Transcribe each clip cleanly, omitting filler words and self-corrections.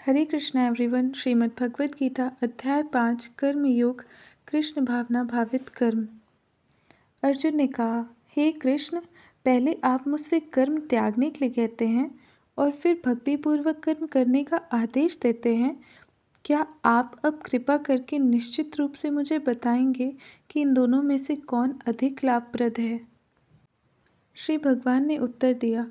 हरे Krishna everyone. Shrimad Bhagavad Gita अध्याय 5 कर्म योग कृष्ण भावना भावित कर्म। अर्जुन ने कहा, हे कृष्ण, पहले आप मुझसे कर्म त्यागने के लिए कहते हैं और फिर भक्तिपूर्वक कर्म करने का आदेश देते हैं। क्या आप अब कृपा करके निश्चित रूप से मुझे बताएंगे कि इन दोनों में से कौन अधिक लाभप्रद है? श्री भगवान ने उत्तर दिया,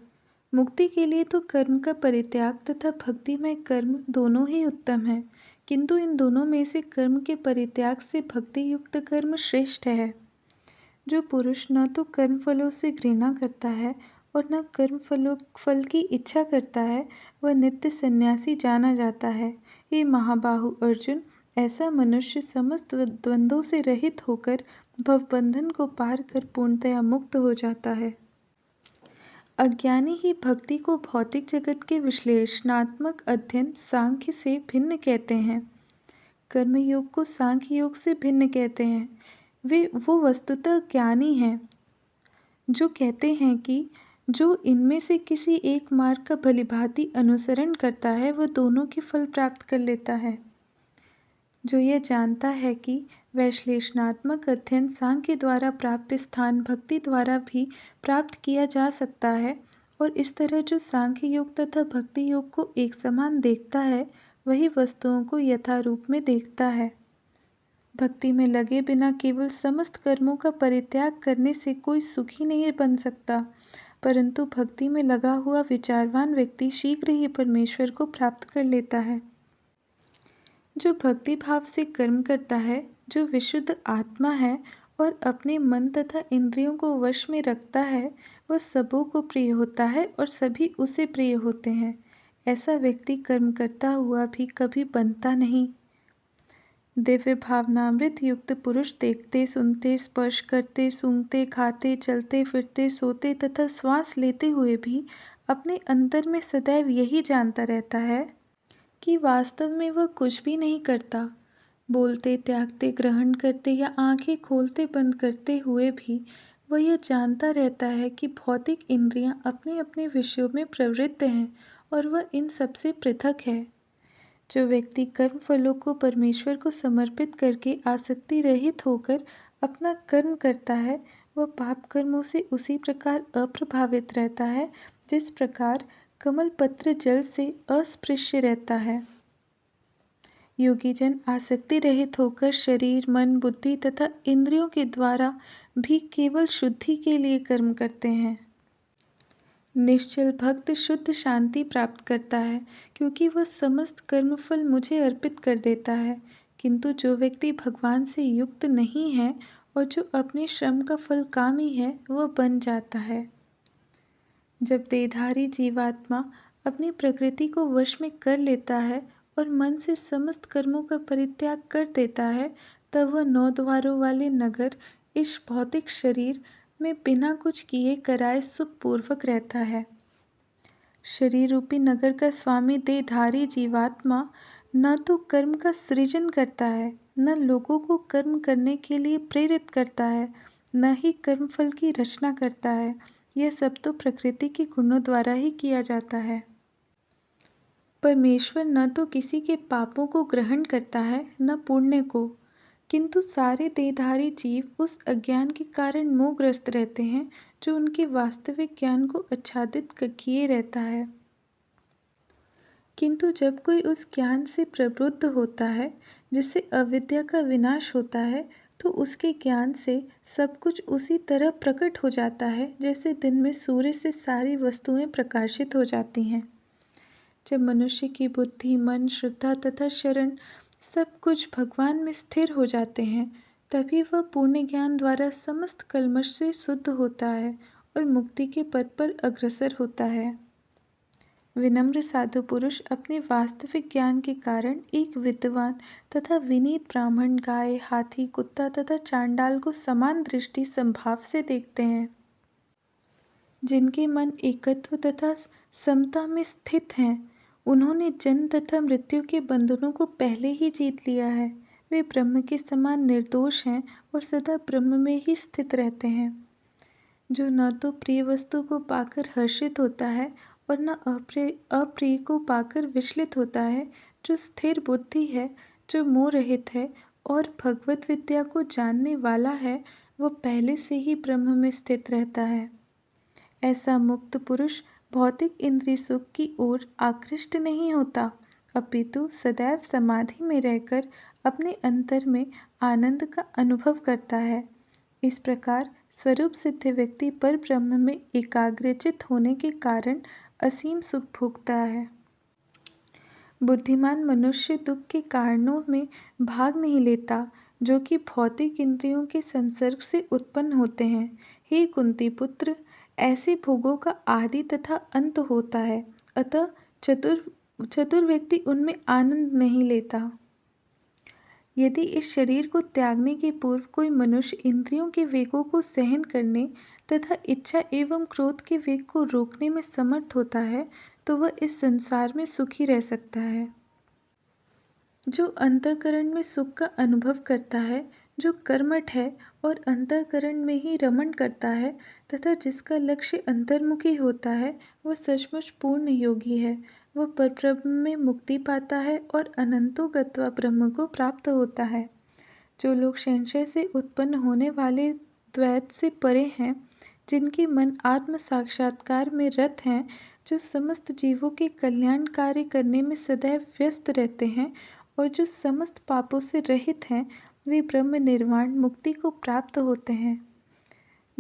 मुक्ति के लिए तो कर्म का परित्याग तथा भक्तिमय कर्म दोनों ही उत्तम है, किंतु इन दोनों में से कर्म के परित्याग से भक्ति युक्त कर्म श्रेष्ठ है। जो पुरुष न तो कर्म फलों से घृणा करता है और न कर्म फल की इच्छा करता है, वह नित्य सन्यासी जाना जाता है। हे महाबाहु अर्जुन, ऐसा मनुष्य समस्त द्वंद्वों से रहित होकर भवबंधन को पार कर पूर्णतया मुक्त हो जाता है। अज्ञानी ही भक्ति को भौतिक जगत के विश्लेषणात्मक अध्ययन सांख्य से भिन्न कहते हैं। कर्मयोग को सांख्य योग से भिन्न कहते हैं। वो वस्तुतः ज्ञानी हैं जो कहते हैं कि जो इनमें से किसी एक मार्ग का भलीभांति अनुसरण करता है वह दोनों के फल प्राप्त कर लेता है। जो यह जानता है कि विश्लेषणात्मक अध्ययन सांख्य द्वारा प्राप्य स्थान भक्ति द्वारा भी प्राप्त किया जा सकता है और इस तरह जो सांख्य योग तथा भक्ति योग को एक समान देखता है, वही वस्तुओं को यथारूप में देखता है। भक्ति में लगे बिना केवल समस्त कर्मों का परित्याग करने से कोई सुखी नहीं बन सकता, परंतु भक्ति में लगा हुआ विचारवान व्यक्ति शीघ्र ही परमेश्वर को प्राप्त कर लेता है। जो भक्ति भाव से कर्म करता है, जो विशुद्ध आत्मा है और अपने मन तथा इंद्रियों को वश में रखता है, वह सबों को प्रिय होता है और सभी उसे प्रिय होते हैं। ऐसा व्यक्ति कर्म करता हुआ भी कभी बनता नहीं। दिव्य भावनामृत युक्त पुरुष देखते, सुनते, स्पर्श करते, सूंघते, खाते, चलते फिरते, सोते तथा श्वास लेते हुए भी अपने अंतर में सदैव यही जानता रहता है कि वास्तव में वह कुछ भी नहीं करता। बोलते, त्यागते, ग्रहण करते या आंखें खोलते बंद करते हुए भी वह यह जानता रहता है कि भौतिक इंद्रियां अपने अपने विषयों में प्रवृत्त हैं और वह इन सबसे पृथक है। जो व्यक्ति कर्म फलों को परमेश्वर को समर्पित करके आसक्ति रहित होकर अपना कर्म करता है, वह पाप कर्मों से उसी प्रकार अप्रभावित रहता है जिस प्रकार कमल पत्र जल से अस्पृश्य रहता है। योगी जन आसक्ति रहित होकर शरीर, मन, बुद्धि तथा इंद्रियों के द्वारा भी केवल शुद्धि के लिए कर्म करते हैं। निश्चल भक्त शुद्ध शांति प्राप्त करता है क्योंकि वह समस्त कर्मफल मुझे अर्पित कर देता है, किंतु जो व्यक्ति भगवान से युक्त नहीं है और जो अपने श्रम का फल कामी है, वह बन जाता है। जब देहधारी जीवात्मा अपनी प्रकृति को वश में कर लेता है और मन से समस्त कर्मों का परित्याग कर देता है, तब वह 9 द्वारों वाले नगर इस भौतिक शरीर में बिना कुछ किए कराए सुखपूर्वक रहता है। शरीर रूपी नगर का स्वामी देहधारी जीवात्मा न तो कर्म का सृजन करता है, न लोगों को कर्म करने के लिए प्रेरित करता है, न ही कर्मफल की रचना करता है। यह सब तो प्रकृति के गुणों द्वारा ही किया जाता है। परमेश्वर न तो किसी के पापों को ग्रहण करता है न पुण्य को, किंतु सारे देहधारी जीव उस अज्ञान के कारण मोहग्रस्त रहते हैं जो उनके वास्तविक ज्ञान को आच्छादित किए रहता है। किंतु जब कोई उस ज्ञान से प्रबुद्ध होता है जिससे अविद्या का विनाश होता है, तो उसके ज्ञान से सब कुछ उसी तरह प्रकट हो जाता है जैसे दिन में सूर्य से सारी वस्तुएं प्रकाशित हो जाती हैं। जब मनुष्य की बुद्धि, मन, श्रद्धा तथा शरण सब कुछ भगवान में स्थिर हो जाते हैं, तभी वह पूर्ण ज्ञान द्वारा समस्त कल्मश से शुद्ध होता है और मुक्ति के पथ पर अग्रसर होता है। विनम्र साधु पुरुष अपने वास्तविक ज्ञान के कारण एक विद्वान तथा विनीत ब्राह्मण, गाय, हाथी, कुत्ता तथा चांडाल को समान दृष्टि संभाव से देखते हैं। जिनके मन एकत्व तथा समता में स्थित हैं, उन्होंने जन्म तथा मृत्यु के बंधनों को पहले ही जीत लिया है। वे ब्रह्म के समान निर्दोष हैं और सदा ब्रह्म में ही स्थित रहते हैं। जो न तो प्रिय वस्तु को पाकर हर्षित होता है और न अप्रिय को पाकर विचलित होता है। जो स्थिर बुद्धि है, जो मोह रहित है और भगवत विद्या को जानने वाला है, वह पहले से ही ब्रह्म में स्थित रहता है। ऐसा मुक्त पुरुष भौतिक इंद्रिय सुख की ओर आकृष्ट नहीं होता, अपितु सदैव समाधि में रहकर अपने अंतर में आनंद का अनुभव करता है। इस प्रकार स्वरूप सिद्ध व्यक्ति पर ब्रह्म में एकाग्रचित होने के कारण असीम सुख भोगता है। बुद्धिमान मनुष्य दुख के कारणों में भाग नहीं लेता, जो कि भौतिक इंद्रियों के संसर्ग से उत्पन्न होते हैं। हे कुंती पुत्र, ऐसे भोगों का आदि तथा अंत होता है, अतः चतुर व्यक्ति उनमें आनंद नहीं लेता। यदि इस शरीर को त्यागने के पूर्व कोई मनुष्य इंद्रियों के वेगों को सहन करने तथा इच्छा एवं क्रोध के वेग को रोकने में समर्थ होता है, तो वह इस संसार में सुखी रह सकता है। जो अंतःकरण में सुख का अनुभव करता है, जो कर्मठ है और अंतःकरण में ही रमण करता है तथा जिसका लक्ष्य अंतर्मुखी होता है, वह सचमुच पूर्ण योगी है। वह परब्रह्म में मुक्ति पाता है और अनंतो गत्वा ब्रह्म को प्राप्त होता है। जो लोग संशय से उत्पन्न होने वाले द्वैत से परे हैं, जिनके मन आत्म साक्षात्कार में रत हैं, जो समस्त जीवों के कल्याण कार्य करने में सदैव व्यस्त रहते हैं और जो समस्त पापों से रहित हैं, वे ब्रह्म निर्वाण मुक्ति को प्राप्त होते हैं।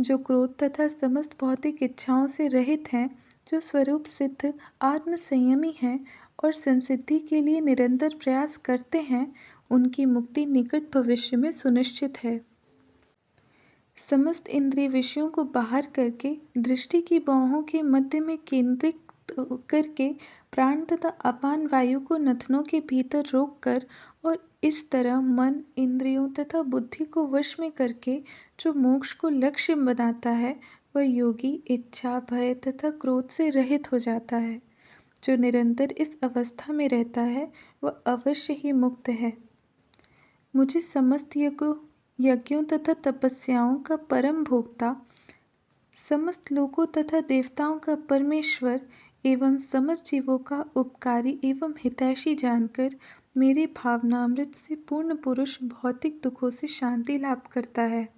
जो क्रोध तथा समस्त भौतिक इच्छाओं से रहित हैं, जो स्वरूप सिद्ध आत्म संयमी हैं और संसिद्धि के लिए निरंतर प्रयास करते हैं, उनकी मुक्ति निकट भविष्य में सुनिश्चित है। समस्त इंद्रिय विषयों को बाहर करके दृष्टि की बाहों के मध्य में केंद्रित करके प्राण तथा अपान वायु को नथनों के भीतर रोक कर और इस तरह मन, इंद्रियों तथा बुद्धि को वश में करके जो मोक्ष को लक्ष्य बनाता है, वह योगी इच्छा, भय तथा क्रोध से रहित हो जाता है। जो निरंतर इस अवस्था में रहता है, वह अवश्य ही मुक्त है। मुझे समस्त यज्ञों तथा तपस्याओं का परम भोक्ता, समस्त लोकों तथा देवताओं का परमेश्वर एवं समस्त जीवों का उपकारी एवं हितैषी जानकर मेरे भावनामृत से पूर्ण पुरुष भौतिक दुखों से शांति लाभ करता है।